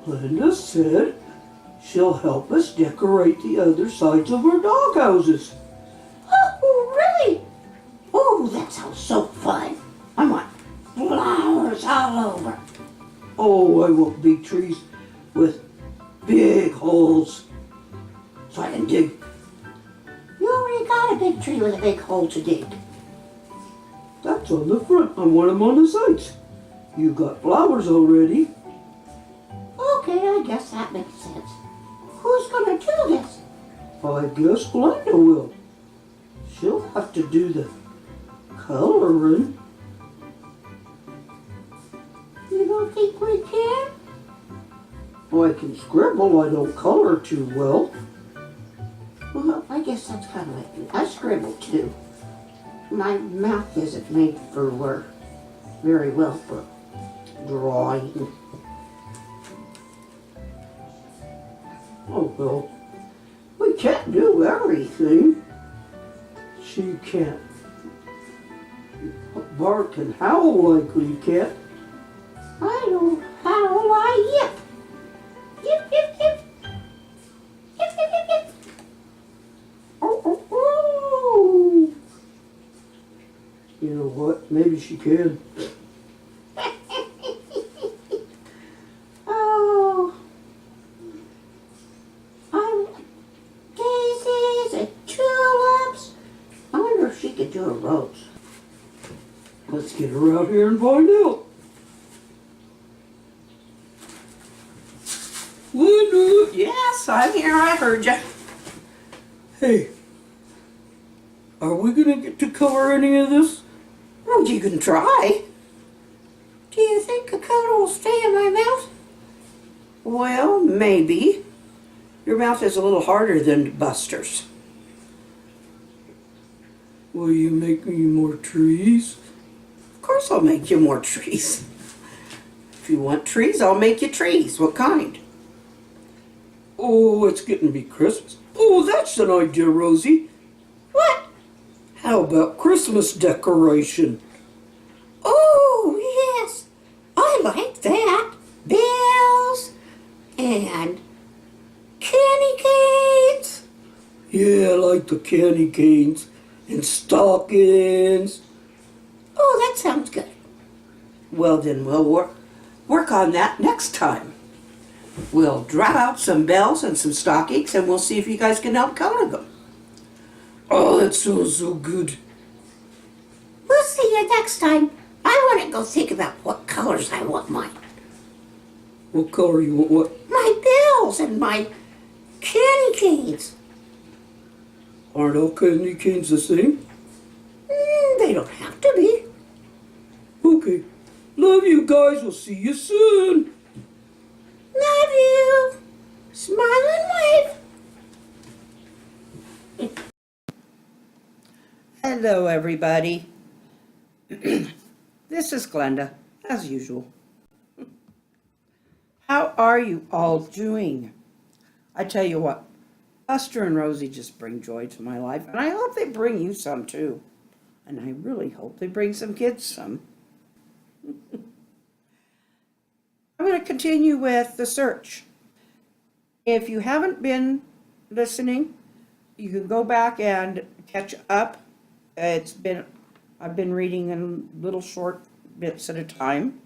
Glenda said she'll help us decorate the other sides of our doghouses. Oh, really? Oh, that sounds so fun. I want flowers all over. Oh, I want big trees with big holes so I can dig. You already got a big tree with a big hole to dig. That's on the front. I want them on the sides. You got flowers already. Okay, I guess that makes sense. Who's gonna do this? I guess Glenda will. She'll have to do the coloring. You don't think we can? I can scribble, I don't color too well. Well, I guess that's kind of like me. I scribble too. My mouth isn't made for very well for drawing. Oh well, we can't do everything. She can't bark and howl like we can. I don't howl, I yip. Yip, yip, yip. Yip, yip, yip, yip. Oh, oh, oh. You know what? Maybe she can. Oh. I want daisies and tulips. I wonder if she could do a rose. Let's get her out here and find out. Linda! Yes, I'm here. I heard you. Hey, are we gonna get to color any of this? Well, you can try. Do you think the color will stay in my mouth? Well, maybe. Your mouth is a little harder than Buster's. Will you make me more trees? Of course I'll make you more trees. If you want trees, I'll make you trees. What kind? Oh, it's getting to be Christmas. Oh, that's an idea, Rosie. What? How about Christmas decoration? Oh, yes. I like that. Bells and candy canes. Yeah, I like the candy canes and stockings. Oh, that sounds good. Well, then we'll work on that next time. We'll draw out some bells and some stockings, and we'll see if you guys can help color them. Oh, that sounds so good. We'll see you next time. I want to go think about what colors I want mine. What color you want? What? My bells and my candy canes. Aren't all candy canes the same? They don't have to be. Okay. Love you guys. We'll see you soon. Love you. Smile and wave. Hello, everybody. This is Glenda, as usual. How are you all doing? I tell you what, Buster and Rosie just bring joy to my life, and I hope they bring you some too. And I really hope they bring some kids some. I'm going to continue with the search. If you haven't been listening, you can go back and catch up. I've been reading in little short bits at a time.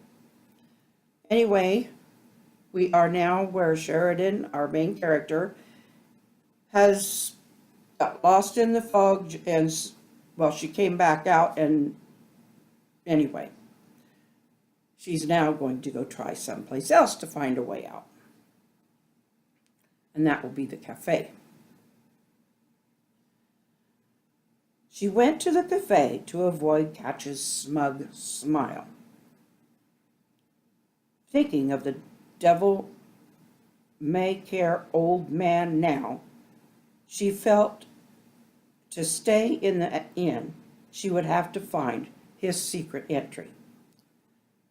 Anyway, we are now where Sheridan, our main character, has got lost in the fog and, well, she came back out, and anyway, she's now going to go try someplace else to find a way out. And that will be the cafe. She went to the cafe to avoid Catch's smug smile. Thinking of the devil may care old man now, she felt to stay in the inn, she would have to find his secret entry.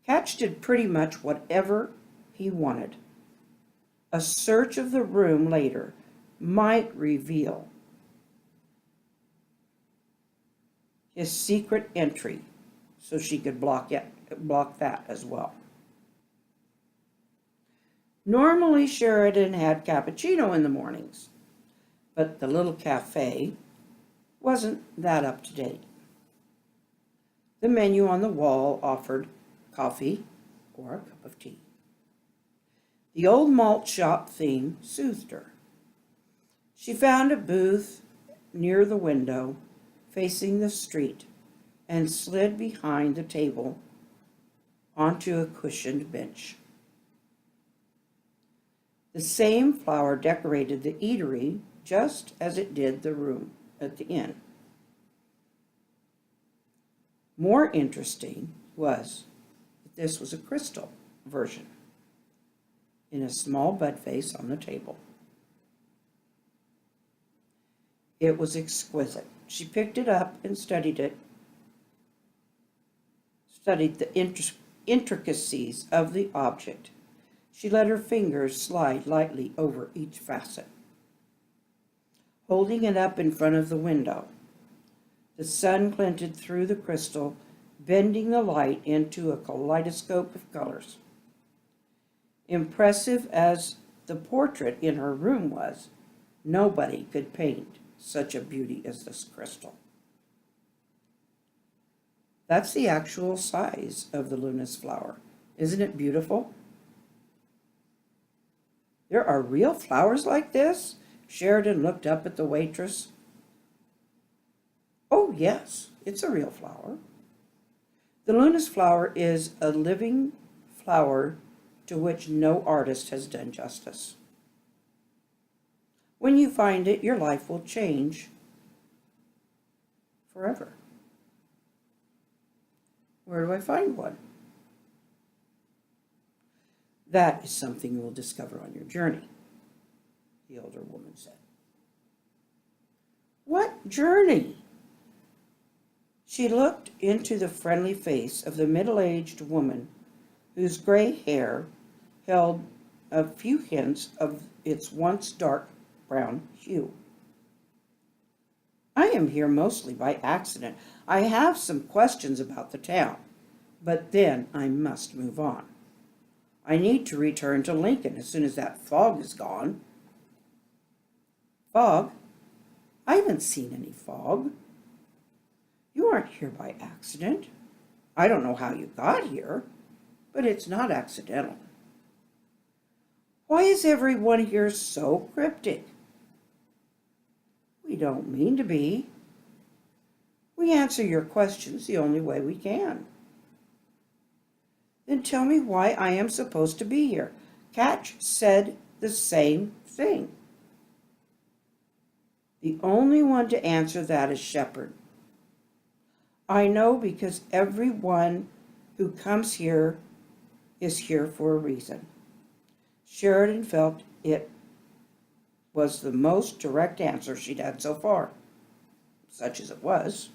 Catch did pretty much whatever he wanted. A search of the room later might reveal his secret entry, so she could block that as well. Normally, Sheridan had cappuccino in the mornings, but the little cafe wasn't that up to date. The menu on the wall offered coffee or a cup of tea. The old malt shop theme soothed her. She found a booth near the window facing the street and slid behind the table onto a cushioned bench. The same flower decorated the eatery just as it did the room at the inn. More interesting was that this was a crystal version in a small bud vase on the table. It was exquisite. She picked it up and studied the intricacies of the object. She let her fingers slide lightly over each facet. Holding it up in front of the window, the sun glinted through the crystal, bending the light into a kaleidoscope of colors. Impressive as the portrait in her room was, nobody could paint such a beauty as this crystal. That's the actual size of the Lunas flower. Isn't it beautiful? There are real flowers like this? Sheridan looked up at the waitress. Oh, yes, it's a real flower. The Lunas flower is a living flower to which no artist has done justice. When you find it, your life will change forever. Where do I find one? That is something you will discover on your journey, the older woman said. What journey? She looked into the friendly face of the middle-aged woman whose gray hair held a few hints of its once dark brown hue. I am here mostly by accident. I have some questions about the town, but then I must move on. I need to return to Lincoln as soon as that fog is gone. Fog? I haven't seen any fog. You aren't here by accident. I don't know how you got here, but it's not accidental. Why is everyone here so cryptic? We don't mean to be. We answer your questions the only way we can. Then tell me why I am supposed to be here. Catch said the same thing. The only one to answer that is Shepherd. I know because everyone who comes here is here for a reason. Sheridan felt it was the most direct answer she'd had so far, such as it was.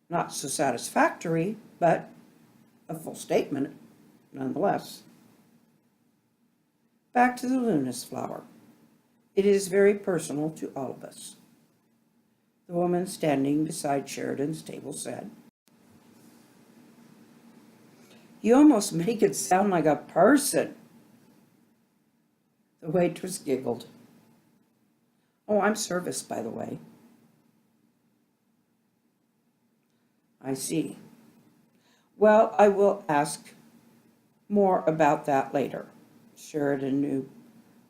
Not so satisfactory, but a full statement nonetheless. Back to the Lunas flower. It is very personal to all of us. The woman standing beside Sheridan's table said. You almost make it sound like a person. The waitress giggled. Oh, I'm Service, by the way. I see. Well, I will ask more about that later. Sheridan knew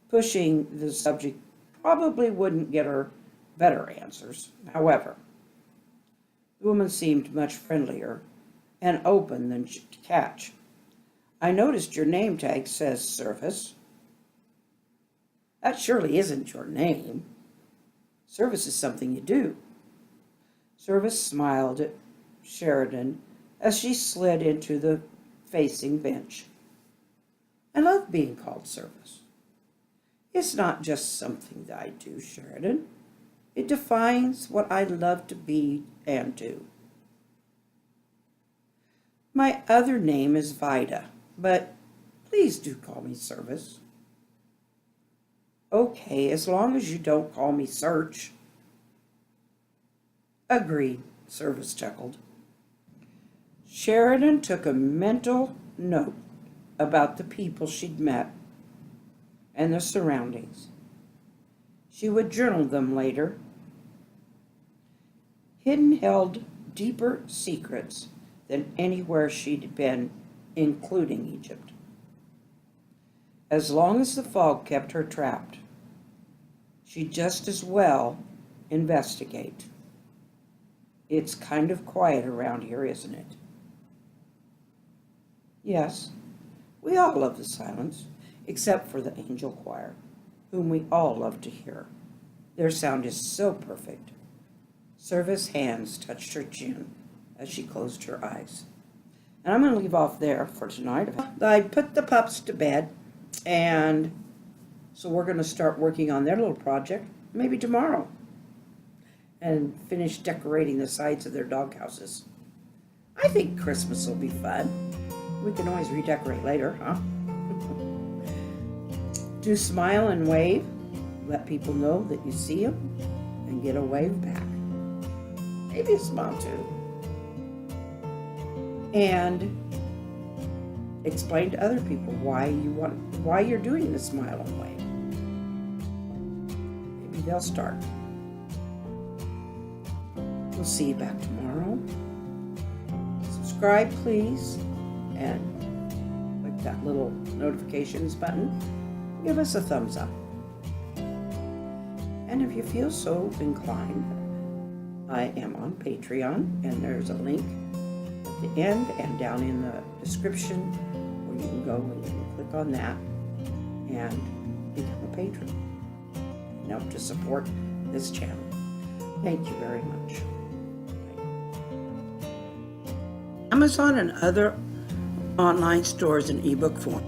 pushing the subject probably wouldn't get her better answers. However, the woman seemed much friendlier and open than Catch. I noticed your name tag says Service. That surely isn't your name. Service is something you do. Service smiled at Sheridan as she slid into the facing bench. I love being called Service. It's not just something that I do, Sheridan. It defines what I love to be and do. My other name is Vida, but please do call me Service. Okay, as long as you don't call me Search. Agreed, Service chuckled. Sheridan took a mental note about the people she'd met and the surroundings. She would journal them later. Hidden held deeper secrets than anywhere she'd been, including Egypt. As long as the fog kept her trapped, she'd just as well investigate. It's kind of quiet around here, isn't it? Yes, we all love the silence, except for the angel choir, whom we all love to hear. Their sound is so perfect. Service hands touched her chin as she closed her eyes. And I'm going to leave off there for tonight. I put the pups to bed, and so we're going to start working on their little project, maybe tomorrow, and finish decorating the sides of their dog houses. I think Christmas will be fun. We can always redecorate later, huh? Do smile and wave. Let people know that you see them, and get a wave back. Maybe a smile too. And explain to other people why you're doing the smile and wave. Maybe they'll start. We'll see you back tomorrow. Subscribe, please, and click that little notifications button. Give us a thumbs up. And if you feel so inclined, I am on Patreon, and there's a link at the end and down in the description where you can go and you can click on that and become a patron and help to support this channel. Thank you very much. Amazon and other online stores in ebook form.